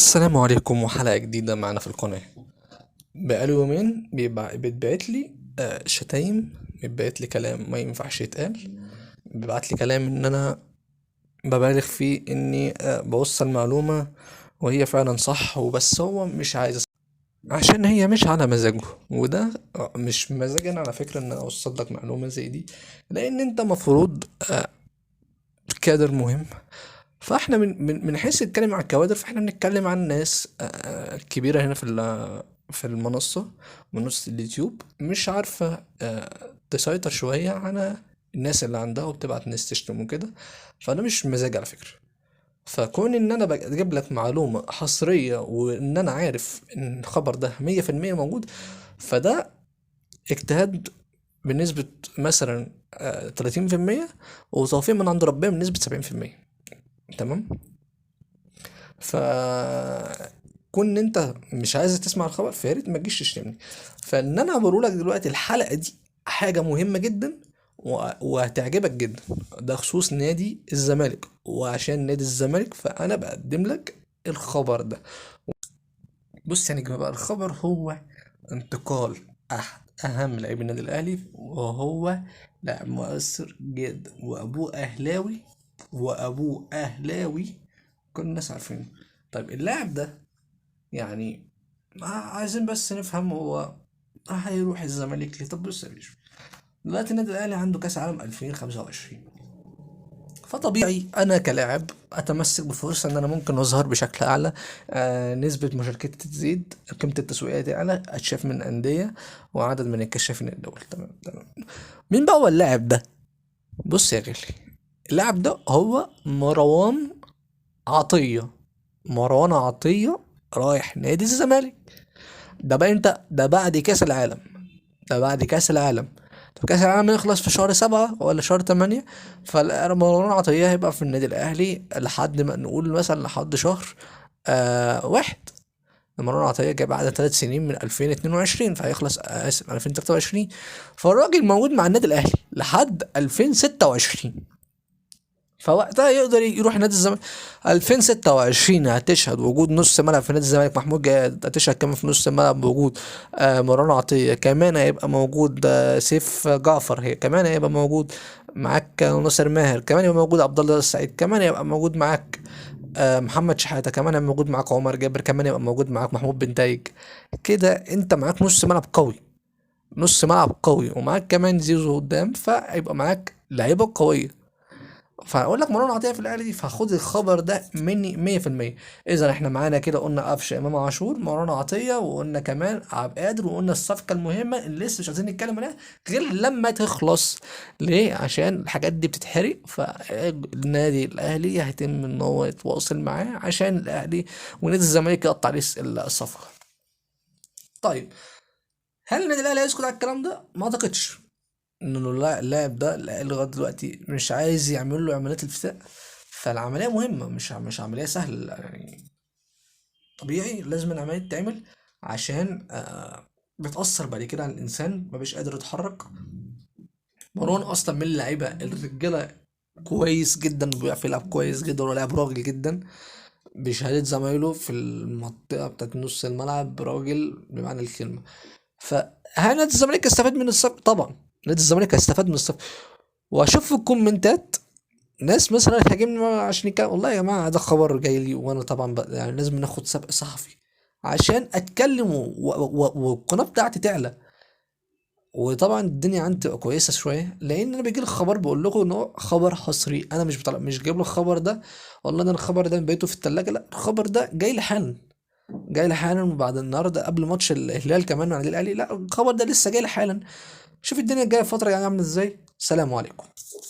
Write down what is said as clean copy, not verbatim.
السلام عليكم وحلقة جديدة معنا في القناة. بقاله يومين بيتبعت لي شتايم، بيتبعت لي كلام ما ينفعش يتقال، بيبعت لي كلام ان انا ببالغ فيه اني بوصل معلومة وهي فعلا صح، وبس هو مش عايز عشان هي مش على مزاجه. وده مش مزاجي انا على فكرة ان انا اوصل لك معلومة زي دي، لان انت مفروض كادر مهم. فاحنا من حيث نتكلم عن الكوادر، فاحنا بنتكلم عن ناس كبيرة هنا في المنصة، منصة اليوتيوب، مش عارفة تسيطر شوية على الناس اللي عندها وبتبعت ناس تشتم وكده. فده مش مزاج على فكرة. فكون ان انا بجيب لك معلومة حصرية وان انا عارف ان الخبر ده 100% موجود، فده اجتهاد بنسبة مثلا 30%، وتوفيق من عند ربنا بنسبة 70%. تمام. ف كون انت مش عايز تسمع الخبر فيا ريت ما تجيش تشتمني. فان انا بقول لك دلوقتي الحلقه دي حاجه مهمه جدا وهتعجبك جدا. ده خصوص نادي الزمالك، وعشان نادي الزمالك فانا بقدم لك الخبر ده. بص يا نجم بقى، الخبر هو انتقال احد اهم لاعبي النادي الاهلي، وهو لاعب مؤثر جدا، وابوه اهلاوي كل الناس عارفينه. طيب اللاعب ده يعني عايزين بس نفهم هو هيروح الزمالك ليه. طب بص يا باشا، دلوقتي النادي الاهلي عنده كاس عالم 2025، فطبيعي انا كلاعب اتمسك بفرصه ان انا ممكن اظهر بشكل اعلى، نسبه مشاركتي تزيد، قيمه التسويقيه تعلى، اتشاف من انديه وعدد من الكشافين الدول. تمام تمام. مين بقى هو اللاعب ده؟ بص يا غالي، اللاعب ده هو مروان عطيه. مروان عطيه رايح نادي الزمالك. ده بعد كأس العالم. ده بعد كأس العالم. طب كأس العالم يخلص في شهر 7 ولا شهر 8؟ فمروان عطية هيبقى في النادي الأهلي لحد ما نقول مثلا لحد شهر واحد. مروان عطية جاي بعد 3 سنين من 2022، فهيخلص آسف 2023. فالراجل موجود مع النادي الأهلي لحد 2026، فوقتها يقدر يروح نادي الزمالك. 2026 هتشهد وجود نص ملعب في نادي الزمالك محمود جاد، هتشهد كمان في نص الملعب بوجود مروان عطية، كمان هيبقى موجود سيف جعفر، هي كمان هيبقى موجود معاك ناصر ماهر، كمان هيبقى موجود عبد الله السعيد، كمان هيبقى موجود معاك محمد شحاتة، كمان هيبقى موجود معاك عمر جابر، كمان هيبقى موجود معاك محمود بنتايج. كده انت معاك نص ملعب قوي. نص ملعب قوي ومعاك كمان زيزو قدام، فهيبقى معاك لعيبة قوية. فاقول لك مروان عطيه في الاهلي دي، فخد الخبر ده مني 100%. اذا احنا معانا كده قلنا قفشه، امام عاشور، مروان عطيه، وقلنا كمان عبد القادر، وقلنا الصفقه المهمه اللي لسه مش عايزين نتكلم عليها غير لما تخلص. ليه؟ عشان الحاجات دي بتتحرق، فالنادي الاهلي هيتم ان هو يتواصل معاه عشان الاهلي ونادي الزمالك يقطع عليه الصفقه. طيب، هل النادي الاهلي هيسكت على الكلام ده؟ ما اعتقدش. انه اللاعب ده لغايه دلوقتي مش عايز يعمل له عمليات الفتاء، فالعمليه مهمه، مش عمليه سهله يعني. طبيعي لازم العمليه تتعمل عشان بتأثر بعد كده على الإنسان، مبقاش قادر يتحرك. مروان أصلا من اللعيبة الرجالة كويس جدا، وبيعرف يلعب كويس جدا، ولاعب راجل جدا بشهادة زمايله في المنطقة بتاعت نص الملعب، راجل بمعنى الكلمة. فهل نادي الزمالك استفاد من الصف؟ طبعا نادي الزمالك هيستفاد من الصف. واشوف في الكومنتات ناس مثلا هتهاجمني عشان يتكلم، والله يا جماعه ده خبر جاي لي، وانا طبعا يعني لازم ناخد سبق صحفي عشان اتكلم والقناه بتاعتي تعلى. وطبعا الدنيا عندي تبقى كويسه شويه، لان انا بيجي لي خبر بقول لكم ان هو خبر حصري، انا مش بطلع مش جايب له الخبر ده والله ده الخبر ده بقيته في الثلاجه، لا الخبر ده جاي لي حالا. جاي لي حالا، وبعد النهارده قبل ماتش الهلال كمان مع النادي الاهلي، لا الخبر ده لسه جاي لي حالا. شوف الدنيا الجايه الفتره يعني عامله ازاي. سلام عليكم.